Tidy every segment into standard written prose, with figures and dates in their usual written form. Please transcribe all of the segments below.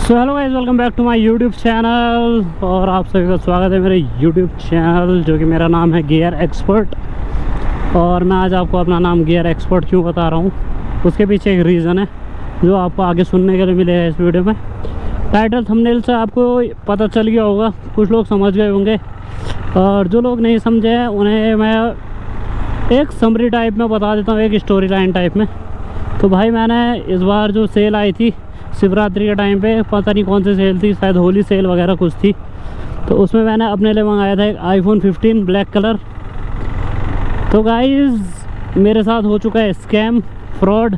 So hello guys, welcome back to my YouTube channel. और आप सभी का स्वागत है मेरे यूट्यूब चैनल जो कि मेरा नाम है गियर एक्सपर्ट। और मैं आज आपको अपना नाम गियर एक्सपर्ट क्यों बता रहा हूँ, उसके पीछे एक रीज़न है जो आपको आगे सुनने के लिए मिलेगा इस वीडियो में। टाइटल थंबनेल से आपको पता चल गया होगा, कुछ लोग समझ गए होंगे और जो लोग नहीं समझे हैं उन्हें मैं एक समरी टाइप में बता देता हूँ, एक स्टोरी लाइन टाइप में। तो भाई मैंने इस बार जो सेल आई थी शिवरात्रि के टाइम पे, पता नहीं कौन सी सेल थी, शायद होली सेल वगैरह कुछ थी, तो उसमें मैंने अपने लिए मंगाया था एक iPhone 15 ब्लैक कलर। तो गाइस मेरे साथ हो चुका है स्कैम, फ्रॉड,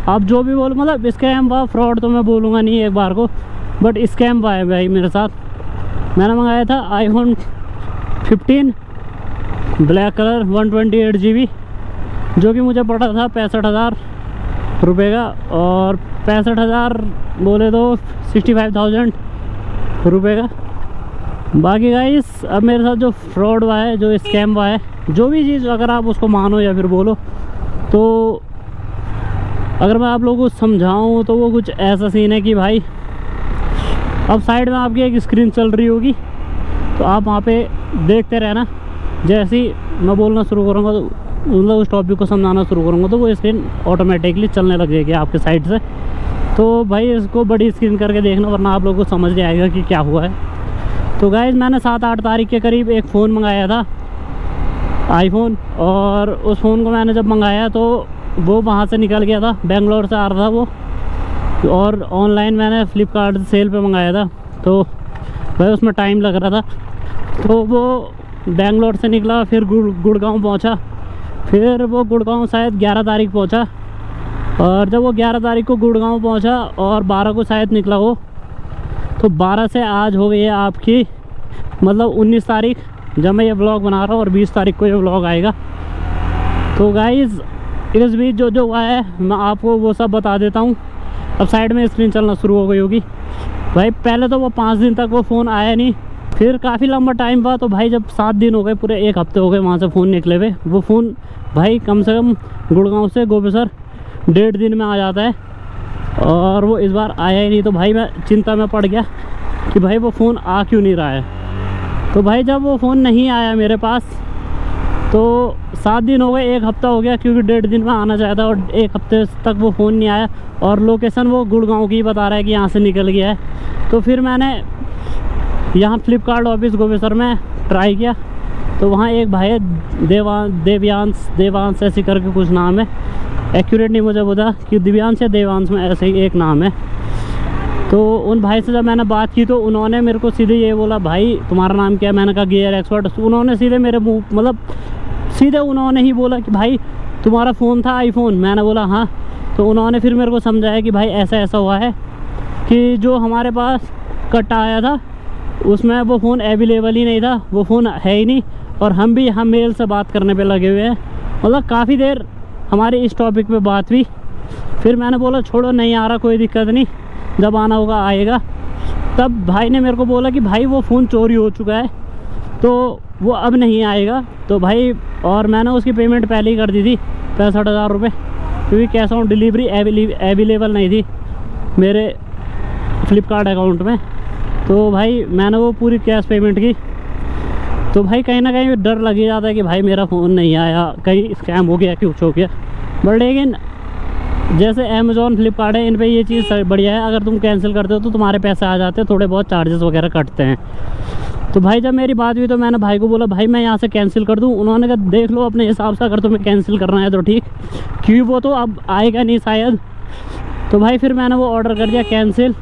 आप जो भी बोलो, मतलब स्कैम व फ्रॉड तो मैं बोलूँगा नहीं एक बार को, बट स्कैम हुआ है भाई मेरे साथ। मैंने मंगाया था iPhone 15 ब्लैक कलर 128 GB, जो कि मुझे पड़ा था 65,000 रुपये का, और 65,000 बोले तो 65,000 रुपये का। बाकी गाइस अब मेरे साथ जो फ्रॉड हुआ है, जो स्कैम हुआ है, जो भी चीज़ अगर आप उसको मानो या फिर बोलो, तो अगर मैं आप लोगों को समझाऊं तो वो कुछ ऐसा सीन है कि भाई अब साइड में आपकी एक स्क्रीन चल रही होगी, तो आप वहाँ पे देखते रहना। जैसे ही मैं बोलना शुरू करूँगा, तो मतलब उस टॉपिक को समझाना शुरू करूँगा, तो वो स्क्रीन ऑटोमेटिकली चलने लग जाएगी आपके साइड से। तो भाई इसको बड़ी स्क्रीन करके देखना, वरना आप लोगों को समझ नहीं आएगा कि क्या हुआ है। तो गाइज़ मैंने 7-8 तारीख के करीब एक फ़ोन मंगाया था आईफोन, और उस फ़ोन को मैंने जब मंगाया तो वो वहाँ से निकल गया था, बेंगलोर से आ रहा था वो, और ऑनलाइन मैंने फ्लिपकार्ट सेल पे मंगाया था। तो भाई उसमें टाइम लग रहा था, तो वो बेंगलोर से निकला, फिर गुड़गांव पहुँचा, फिर वो गुड़गांव शायद 11 तारीख पहुँचा, और जब वो 11 तारीख को गुड़गांव पहुँचा और 12 को शायद निकला वो, तो 12 से आज हो गई है आपकी मतलब 19 तारीख जब मैं ये व्लॉग बना रहा हूँ, और 20 तारीख को ये व्लॉग आएगा। तो गाइज़ इस बीच जो हुआ है मैं आपको वो सब बता देता हूँ। अब साइड में स्क्रीन चलना शुरू हो गई होगी। भाई पहले तो वो 5 दिन तक वो फ़ोन आया नहीं, फिर काफ़ी लंबा टाइम हुआ, तो भाई जब 7 दिन हो गए, पूरे 1 हफ्ते हो गए वहाँ से फ़ोन निकले हुए, वो फ़ोन भाई कम से कम गुड़गांव से गोपेसर 1.5 दिन में आ जाता है, और वो इस बार आया ही नहीं। तो भाई मैं चिंता में पड़ गया कि भाई वो फ़ोन आ क्यों नहीं रहा है। तो भाई जब वो फ़ोन नहीं आया मेरे पास, तो 7 दिन हो गए, 1 हफ्ता हो गया, क्योंकि 1.5 दिन में आना चाहता, और 1 हफ्ते तक वो फ़ोन नहीं आया, और लोकेशन वो गुड़गांव की बता रहा है कि यहाँ से निकल गया है। तो फिर मैंने यहाँ फ्लिपकार्ट ऑफिस गोपेसर में ट्राई किया, तो वहाँ एक भाई है देवांश ऐसी करके कुछ नाम है, एक्यूरेट नहीं मुझे पता कि दिव्यांश या देवांश में ऐसे ही एक नाम है। तो उन भाई से जब मैंने बात की, तो उन्होंने मेरे को सीधे ये बोला, भाई तुम्हारा नाम क्या है? मैंने कहा गियर एक्सपर्ट। उन्होंने सीधे मेरे मुँह, मतलब सीधे उन्होंने ही बोला कि भाई तुम्हारा फ़ोन था आईफोन? मैंने बोला हाँ। तो उन्होंने फिर मेरे को समझाया कि भाई ऐसा ऐसा हुआ है कि जो हमारे पास कट आया था उसमें वो फ़ोन अवेलेबल ही नहीं था, वो फ़ोन है ही नहीं, और हम भी यहाँ मेल से बात करने पे लगे हुए हैं। मतलब काफ़ी देर हमारी इस टॉपिक पे बात हुई। फिर मैंने बोला छोड़ो, नहीं आ रहा कोई दिक्कत नहीं, जब आना होगा आएगा। तब भाई ने मेरे को बोला कि भाई वो फ़ोन चोरी हो चुका है, तो वो अब नहीं आएगा। तो भाई, और मैंने उसकी पेमेंट पहले ही कर दी थी 65,000 रुपये, क्योंकि कैश ऑन डिलीवरी अवेलेबल नहीं थी मेरे फ्लिपकार्ट अकाउंट में। तो भाई मैंने वो पूरी कैश पेमेंट की। तो भाई कहीं ना कहीं डर लग ही जाता है कि भाई मेरा फ़ोन नहीं आया, कहीं स्कैम हो गया, कुछ हो गया। बट लेकिन जैसे अमेज़ॉन फ्लिपकार्ट है, इन पे ये चीज़ बढ़िया है, अगर तुम कैंसिल करते हो तो तुम्हारे पैसे आ जाते हैं, थोड़े बहुत चार्जेस वगैरह कटते हैं। तो भाई जब मेरी बात हुई, तो मैंने भाई को बोला भाई मैं यहाँ से कैंसिल कर दूँ? उन्होंने कहा देख लो अपने हिसाब से, अगर तुम्हें कैंसिल करना है तो ठीक, क्योंकि वो तो अब आएगा नहीं शायद। तो भाई फिर मैंने वो ऑर्डर कर दिया कैंसिल,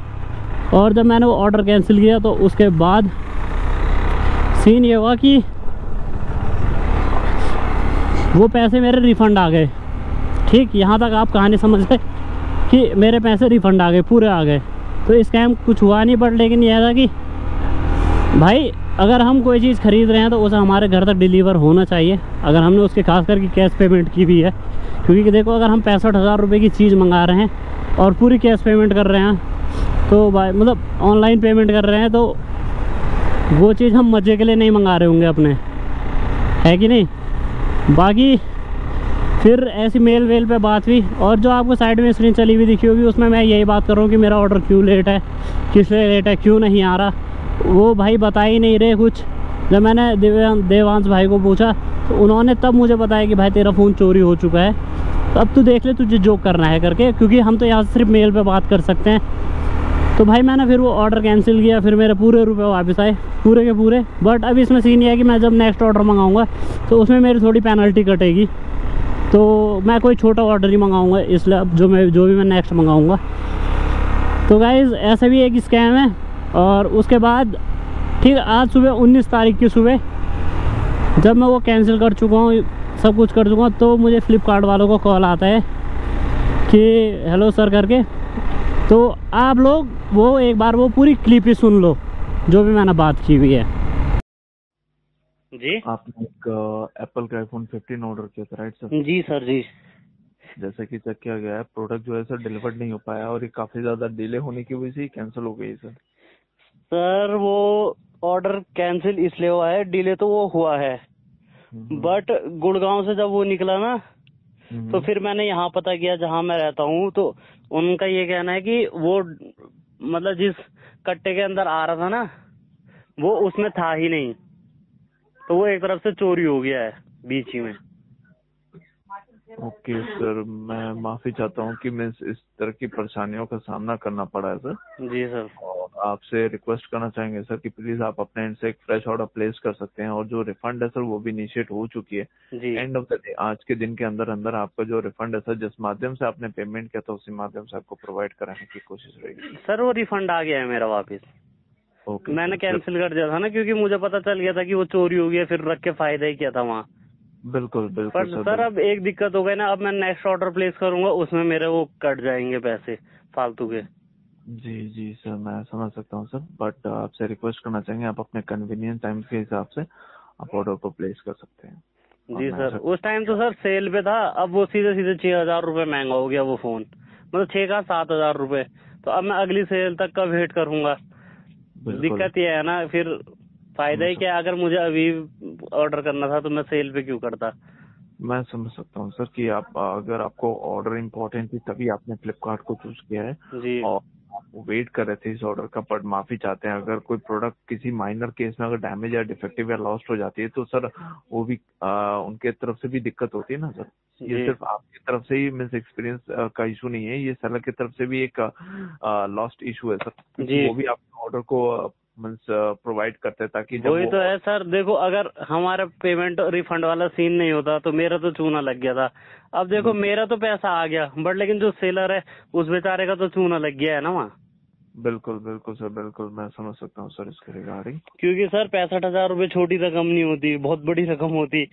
और जब मैंने वो ऑर्डर कैंसिल किया, तो उसके बाद सीन ये हुआ कि वो पैसे मेरे रिफ़ंड आ गए। ठीक, यहाँ तक आप कहानी समझ गए कि मेरे पैसे रिफ़ंड आ गए, पूरे आ गए। तो स्कैम कुछ हुआ नहीं, बट लेकिन यह था कि भाई अगर हम कोई चीज़ ख़रीद रहे हैं तो उसे हमारे घर तक डिलीवर होना चाहिए, अगर हमने उसके खास करके कैश पेमेंट की भी है। क्योंकि देखो, अगर हम 65,000 रुपये की चीज़ मंगा रहे हैं और पूरी कैश पेमेंट कर रहे हैं, तो भाई मतलब ऑनलाइन पेमेंट कर रहे हैं, तो वो चीज़ हम मज़े के लिए नहीं मंगा रहे होंगे अपने, है कि नहीं? बाकी फिर ऐसी मेल वेल पे बात हुई, और जो आपको साइड में स्क्रीन चली हुई दिखी होगी उसमें मैं यही बात कर रहा हूँ कि मेरा ऑर्डर क्यों लेट है, किस लिए लेट है, क्यों नहीं आ रहा। वो भाई बता ही नहीं रहे कुछ। जब मैंने देवांश भाई को पूछा तो उन्होंने तब मुझे बताया कि भाई तेरा फ़ोन चोरी हो चुका है, तो अब तू देख ले तुझे जो करना है करके, क्योंकि हम तो यहाँ से सिर्फ मेल पे बात कर सकते हैं। तो भाई मैंने फिर वो ऑर्डर कैंसिल किया, फिर मेरे पूरे रुपए वापस आए, पूरे के पूरे। बट अब इसमें सीन ये है कि मैं जब नेक्स्ट ऑर्डर मंगाऊंगा तो उसमें मेरी थोड़ी पेनल्टी कटेगी, तो मैं कोई छोटा ऑर्डर ही मंगाऊंगा, इसलिए अब जो भी मैं नेक्स्ट मंगाऊंगा। तो गाइज़ ऐसा भी एक स्कैम है। और उसके बाद ठीक आज सुबह 19 तारीख की सुबह जब मैं वो कैंसिल कर चुका हूँ, सब कुछ कर चुका हूँ, तो मुझे फ्लिपकार्ट वालों को कॉल आता है कि हेलो सर करके। तो आप लोग वो एक बार वो पूरी क्लिप ही सुन लो जो भी मैंने बात की हुई है जी। आपने एक एप्पल का iPhone 15 ऑर्डर किया था, राइट सर? जी सर जी। जैसे कि चेक किया गया है, प्रोडक्ट जो है सर डिलीवर्ड नहीं हो पाया और ये काफी ज्यादा डिले होने की वजह से कैंसिल हो गई सर। सर वो ऑर्डर कैंसिल इसलिए हुआ है, डिले तो वो हुआ है, बट गुड़गांव से जब वो निकला ना तो फिर मैंने यहाँ पता किया जहाँ मैं रहता हूँ, तो उनका ये कहना है कि वो मतलब जिस कट्टे के अंदर आ रहा था ना वो उसमें था ही नहीं, तो वो एक तरफ से चोरी हो गया है बीच ही में। ओके सर, मैं माफी चाहता हूँ कि मैं इस तरह की परेशानियों का सामना करना पड़ा है सर। जी सर। और आपसे रिक्वेस्ट करना चाहेंगे सर कि प्लीज आप अपने एंड से एक फ्रेश ऑर्डर प्लेस कर सकते हैं, और जो रिफंड है सर वो भी इनिशिएट हो चुकी है। एंड ऑफ द डे आज के दिन के अंदर अंदर आपका जो रिफंड है सर, जिस माध्यम से आपने पेमेंट किया था उसी माध्यम से आपको प्रोवाइड कराने की कोशिश रहेगी। सर वो रिफंड आ गया है मेरा वापस। ओके, मैंने कैंसिल कर दिया था ना, क्योंकि मुझे पता चल गया था कि वो चोरी हो गया, फिर रख के फायदा ही क्या था वहाँ। बिल्कुल बिल्कुल पर सर अब एक दिक्कत हो गई ना, अब मैं नेक्स्ट ऑर्डर प्लेस करूंगा उसमें मेरे वो कट जाएंगे पैसे फालतू के। जी जी सर, मैं समझ सकता हूँ सर, बट आपसे रिक्वेस्ट करना चाहेंगे आप अपने कन्वीनियंट टाइम के हिसाब से आप ऑर्डर को प्लेस कर सकते हैं। जी सर, उस टाइम तो सर सेल पे था, अब वो सीधे सीधे 6,000 रुपये महंगा हो गया वो फोन, मतलब 6 का 7,000 रुपये। तो अब मैं अगली सेल तक का वेट करूंगा। दिक्कत ये है ना, फिर फायदा ही क्या, अगर मुझे अभी ऑर्डर करना था तो मैं सेल पे क्यों करता। मैं समझ सकता हूँ सर कि आप अगर आपको ऑर्डर इम्पोर्टेंट थी तभी आपने फ्लिपकार्ट को चूज किया है जी। और वेट कर रहे थे इस ऑर्डर का, बट माफी चाहते हैं अगर कोई प्रोडक्ट किसी माइनर केस में अगर डैमेज या डिफेक्टिव या लॉस्ट हो जाती है तो सर वो भी उनके तरफ से भी दिक्कत होती है ना सर। ये सिर्फ आपकी तरफ से ही मिस एक्सपीरियंस का इशू नहीं है, ये सेलर की तरफ से भी एक लॉस्ट इशू है सर जी। वो भी आपके ऑर्डर को प्रोवाइड करते हैं ताकि वही तो है सर। देखो अगर हमारा पेमेंट रिफंड वाला सीन नहीं होता तो मेरा तो चूना लग गया था। अब देखो मेरा तो पैसा आ गया, बट लेकिन जो सेलर है उस बेचारे का तो चूना लग गया है ना वहाँ। बिल्कुल बिल्कुल सर, बिल्कुल मैं समझ सकता हूँ सर इसके रिगार्डिंग, क्योंकि सर 65,000 रुपये छोटी रकम नहीं होती, बहुत बड़ी रकम होती।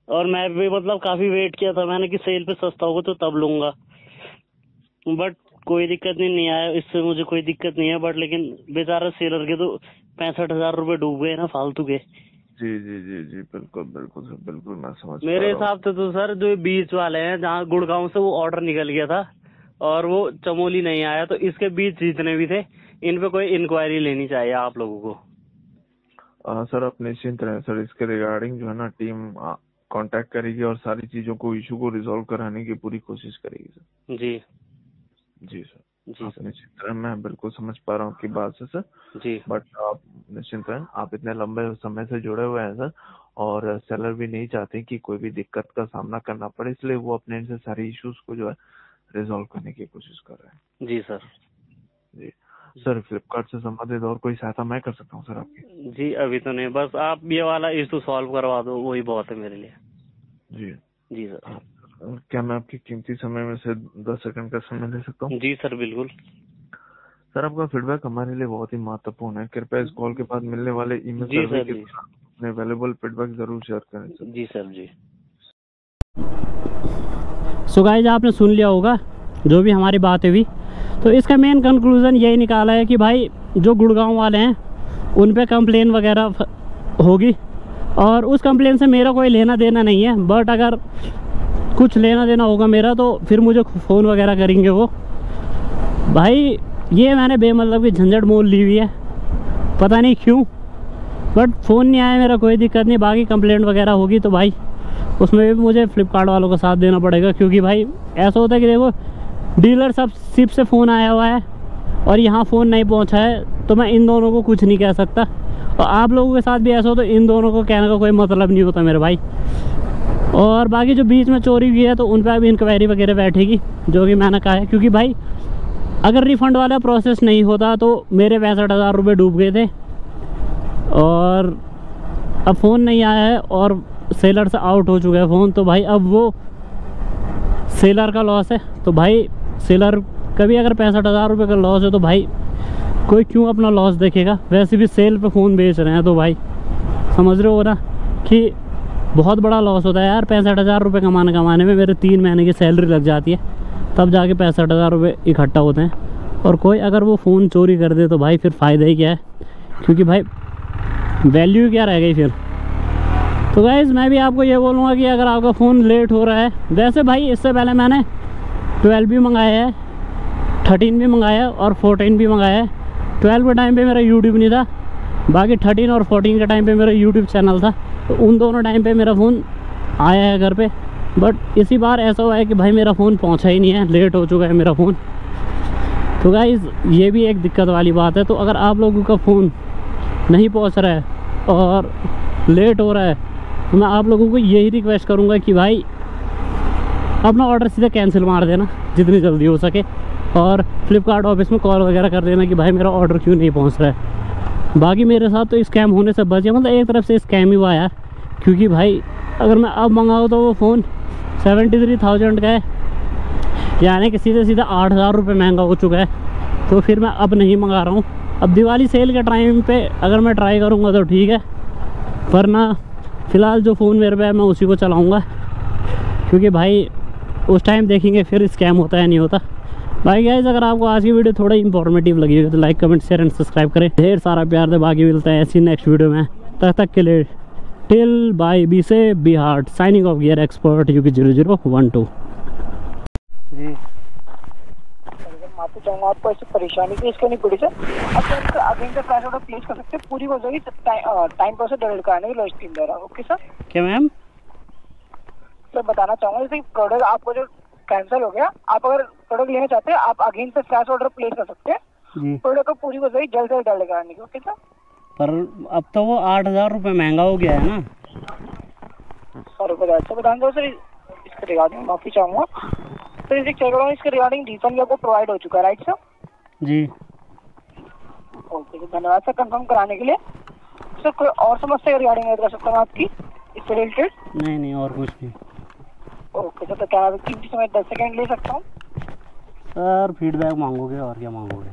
और मैं भी मतलब काफी वेट किया था मैंने कि सेल पे सस्ता होगा तो तब लूंगा, बट कोई दिक्कत नहीं आया, इससे मुझे कोई दिक्कत नहीं है। बट लेकिन बेचारा सेलर के तो 65,000 रुपये डूब गए ना फालतू के। जी जी जी जी बिल्कुल बिल्कुल सर, बिल्कुल मैं समझ। मेरे हिसाब से तो सर जो बीच वाले हैं जहाँ गुड़गांव से वो ऑर्डर निकल गया था और वो चमोली नहीं आया, तो इसके बीच जितने भी थे इन पे कोई इंक्वायरी लेनी चाहिए आप लोगों को। सर आप निश्चिंत रहें सर, इसके रिगार्डिंग जो है ना टीम कांटेक्ट करेगी और सारी चीजों को इशू को रिजॉल्व कराने की पूरी कोशिश करेगी सर। जी जी सर जी आप निश्चिंत रहें, मैं बिल्कुल समझ पा रहा हूँ आपकी बात से सर जी। बट आप निश्चिंत रहें, आप इतने लंबे समय से जुड़े हुए हैं सर, और सेलर भी नहीं चाहते कि कोई भी दिक्कत का सामना करना पड़े, इसलिए वो अपने से सारे इश्यूज को जो है रिजॉल्व करने की कोशिश कर रहे हैं। जी सर जी सर, फ्लिपकार्ट से संबंधित और कोई सहायता मैं कर सकता हूँ सर आपकी? जी अभी तो नहीं, बस आप ये वाला इशू सॉल्व करवा दो, वही बहुत है मेरे लिए। जी जी सर। क्या मैं आपकी कीमती समय में से 10 सेकंड का समय ले सकता हूँ? जी सर बिल्कुल। सर आपका फीडबैक हमारे लिए बहुत ही महत्वपूर्ण है, कृपया इस कॉल के बाद मिलने वाले ईमेल सर्वे के अपने अवेलेबल फीडबैक जरूर शेयर करें सर। जी सर जी। सो गाइस आपने सुन लिया होगा जो भी हमारी बात हुई, तो इसका मेन कंक्लूजन यही निकाला है कि भाई जो गुड़गांव वाले हैं उन पे कंप्लेन वगैरह होगी, और उस कंप्लेन से मेरा कोई लेना देना नहीं है, बट अगर कुछ लेना देना होगा मेरा तो फिर मुझे फ़ोन वगैरह करेंगे वो। भाई ये मैंने बेमतलब की झंझट मोल ली हुई है, पता नहीं क्यों, बट फ़ोन नहीं आया मेरा, कोई दिक्कत नहीं, बाकी कंप्लेंट वगैरह होगी तो भाई उसमें भी मुझे फ्लिपकार्ट वालों का साथ देना पड़ेगा, क्योंकि भाई ऐसा होता है कि देखो डीलरशिप से फ़ोन आया हुआ है और यहाँ फ़ोन नहीं पहुँचा है, तो मैं इन दोनों को कुछ नहीं कह सकता। और आप लोगों के साथ भी ऐसा हो तो इन दोनों को कहने का कोई मतलब नहीं होता मेरे भाई। और बाकी जो बीच में चोरी हुई है तो उन पर भी इंक्वायरी वगैरह बैठेगी, जो कि मैंने कहा है, क्योंकि भाई अगर रिफ़ंड वाला प्रोसेस नहीं होता तो मेरे 65,000 रुपये डूब गए थे, और अब फ़ोन नहीं आया है और सेलर से आउट हो चुका है फ़ोन, तो भाई अब वो सेलर का लॉस है। तो भाई सेलर कभी अगर 65,000 रुपये का लॉस है तो भाई कोई क्यों अपना लॉस देखेगा। वैसे भी सेल पे फ़ोन बेच रहे हैं, तो भाई समझ रहे हो ना कि बहुत बड़ा लॉस होता है यार। 65,000 रुपये कमाने में मेरे 3 महीने की सैलरी लग जाती है, तब जाके 65,000 रुपये इकट्ठा होते हैं। और कोई अगर वो फ़ोन चोरी कर दे तो भाई फिर फ़ायदा ही क्या है, क्योंकि भाई वैल्यू क्या रह गई फिर। तो गाइज़ मैं भी आपको ये बोलूँगा कि अगर आपका फ़ोन लेट हो रहा है, वैसे भाई इससे पहले मैंने 12 भी मंगाया है, 13 भी मंगाया है और 14 भी मंगाया है। 12 के टाइम पे मेरा यूट्यूब नहीं था, बाकी 13 और 14 के टाइम पे मेरा यूट्यूब चैनल था, तो उन दोनों टाइम पे मेरा फ़ोन आया है घर पे। बट इसी बार ऐसा हुआ है कि भाई मेरा फ़ोन पहुंचा ही नहीं है, लेट हो चुका है मेरा फ़ोन। तो गाइज़ ये भी एक दिक्कत वाली बात है। तो अगर आप लोगों का फ़ोन नहीं पहुंच रहा है और लेट हो रहा है, तो मैं आप लोगों को यही रिक्वेस्ट करूँगा कि भाई अपना ऑर्डर सीधा कैंसिल मार देना जितनी जल्दी हो सके, और फ्लिपकार्ट ऑफिस में कॉल वगैरह कर देना कि भाई मेरा ऑर्डर क्यों नहीं पहुंच रहा है। बाकी मेरे साथ तो स्कैम होने से बच गया, मतलब एक तरफ से स्कैम ही हुआ यार, क्योंकि भाई अगर मैं अब मंगाऊँ तो वो फ़ोन 73,000 का है, यानी कि सीधे 8,000 रुपये महंगा हो चुका है। तो फिर मैं अब नहीं मंगा रहा हूँ। अब दिवाली सेल के टाइम पे अगर मैं ट्राई करूँगा तो ठीक है, वरना फ़िलहाल जो फ़ोन मेरे पे है मैं उसी को चलाऊँगा, क्योंकि भाई उस टाइम देखेंगे फिर स्कैम होता है नहीं होता। बाकी गाइस अगर आपको आज की वीडियो थोड़ा इंफॉर्मेटिव लगी हो तो like comment share and subscribe करें। ढेर सारा प्यार दे। बाकी मिलता है ऐसी नेक्स्ट वीडियो में, तब तक के लिए टिल बाय बी से बी हार्ट signing off gear expert UK 0012 ji. माफी चाहूँगा आपको ऐसी परेशानी की इसके नहीं पड़ी सर। अब सर अगेन से फ्लैश ऑर्डर प्लेस कर सकते हैं, पूरी हो जाएगी टाइम पर से डिलीट कराने की लास्ट 3 दे रहा। Okay sir. क्या मैम? सर बताना चाहूँगा जैसे प्रोडक्ट आपको जो कैंसिल हो गया, आप अगर प्रोडक्ट लेना चाहते हैं आप अगेन से फ्लैश ऑर्डर प्लेस कर सकते हैं, प्रोडक्ट को पूरी हो जाएगी जल्द से जल्द डिलीट कराने की। Okay sir. पर अब तो वो 8,000 रुपये महंगा हो गया है ना सर। बताना चाहूँ सर इसके रिगार्डिंग माफी चाहूँगा सर, इसे चेक करो इसके रिगार्डिंग रिफंड भी आपको प्रोवाइड हो चुका है, राइट सर? जी। ओके सर, धन्यवाद सर कंफर्म कराने के लिए। सर कोई और समस्या रिगार्डिंग ऐड कर सकता हूँ आपकी इससे रिलेटेड? नहीं और कुछ नहीं। ओके सर, तो क्या कीमती समय 10 सेकंड ले सकता हूँ? सर फीडबैक मांगोगे और क्या मांगोगे?